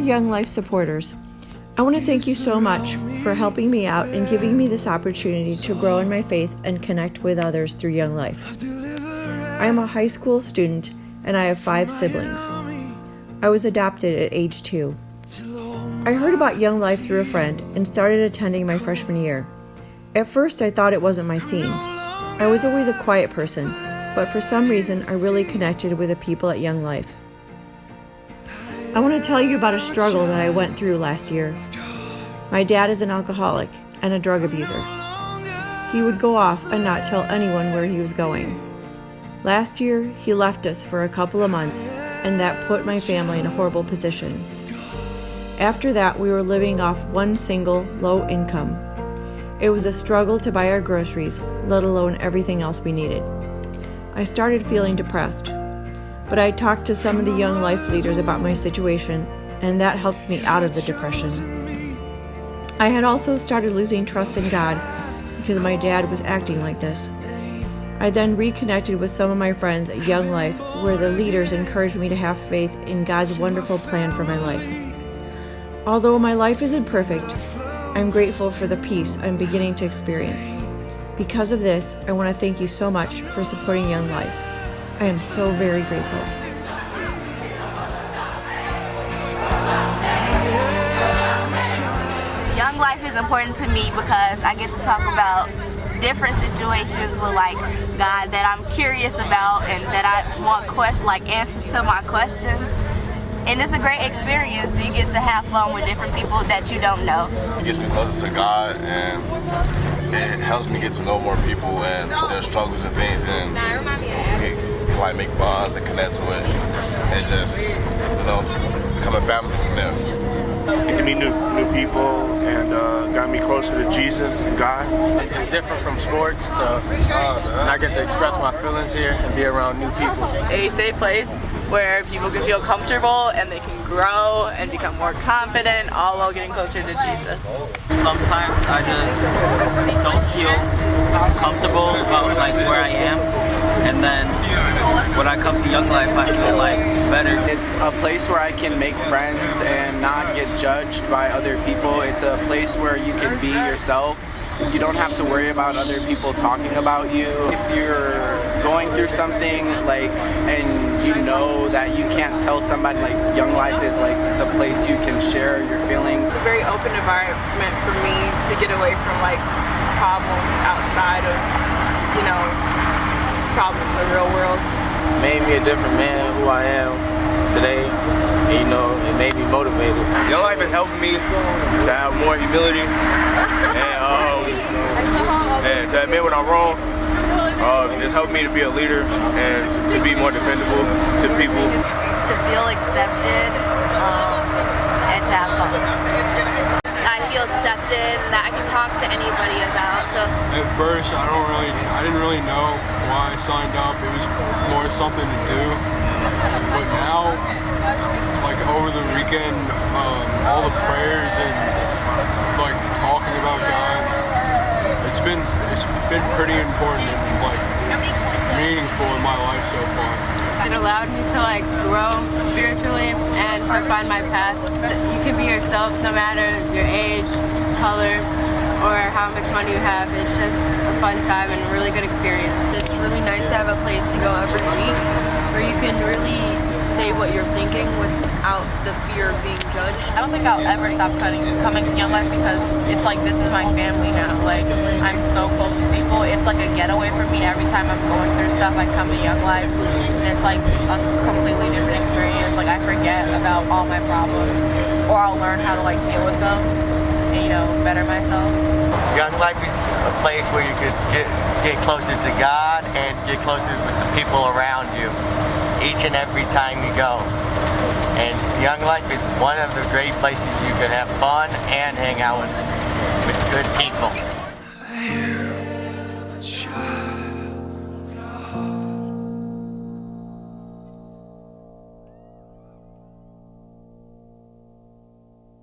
Young Life supporters, I want to thank you so much for helping me out and giving me this opportunity to grow in my faith and connect with others through Young Life. I am a high school student and I have 5 siblings. I was adopted at age 2. I heard about Young Life through a friend and started attending my freshman year. At first, I thought it wasn't my scene. I was always a quiet person, but for some reason, I really connected with the people at Young Life. I want to tell you about a struggle that I went through last year. My dad is an alcoholic and a drug abuser. He would go off and not tell anyone where he was going. Last year, he left us for a couple of months, and that put my family in a horrible position. After that, we were living off one single, low income. It was a struggle to buy our groceries, let alone everything else we needed. I started feeling depressed, but I talked to some of the Young Life leaders about my situation, and that helped me out of the depression. I had also started losing trust in God because my dad was acting like this. I then reconnected with some of my friends at Young Life, where the leaders encouraged me to have faith in God's wonderful plan for my life. Although my life isn't perfect, I'm grateful for the peace I'm beginning to experience. Because of this, I want to thank you so much for supporting Young Life. I am so very grateful. Young Life is important to me because I get to talk about different situations with God that I'm curious about and that I want answers to my questions. And it's a great experience. You get to have fun with different people that you don't know. It gets me closer to God, and it helps me get to know more people and their struggles and things, and make bonds and connect to it, and just become a family from there. Get to meet new people and got me closer to Jesus and God. It's different from sports, so I get to express my feelings here and be around new people. A safe place where people can feel comfortable and they can grow and become more confident, all while getting closer to Jesus. Sometimes I just don't feel comfortable about where I am, and then when I come to Young Life, I feel better. It's a place where I can make friends and not get judged by other people. It's a place where you can be yourself. You don't have to worry about other people talking about you. If you're going through something and you know that you can't tell somebody, Young Life is the place you can share your feelings. It's a very open environment for me to get away from problems outside of problems in the real world. Made me a different man who I am today. And, it made me motivated. Young Life has helped me to have more humility and to admit when I'm wrong. It's helped me to be a leader and to be more dependable to people. To feel accepted and to have fun. I feel accepted, that I can talk to anybody about. So at first, I didn't really know why I signed up. It was more something to do. But now, over the weekend, all the prayers and talking about God, it's been pretty important and meaningful in my life so far. It allowed me to grow spiritually and to find my path. You can be yourself no matter your age, color, or how much money you have. It's just a fun time and a really good experience. It's really nice to have a place to go every week where you can really say what you're thinking without the fear of being judged. I don't think I'll ever stop coming to Young Life because it's this is my family now. I'm so close to people. It's a getaway for me. Every time I'm going through stuff, I come to Young Life, and it's a completely different experience. I forget about all my problems, or I'll learn how to deal with them and better myself. Young Life is a place where you could get closer to God and get closer with the people around you each and every time you go. And Young Life is one of the great places you can have fun and hang out with good people.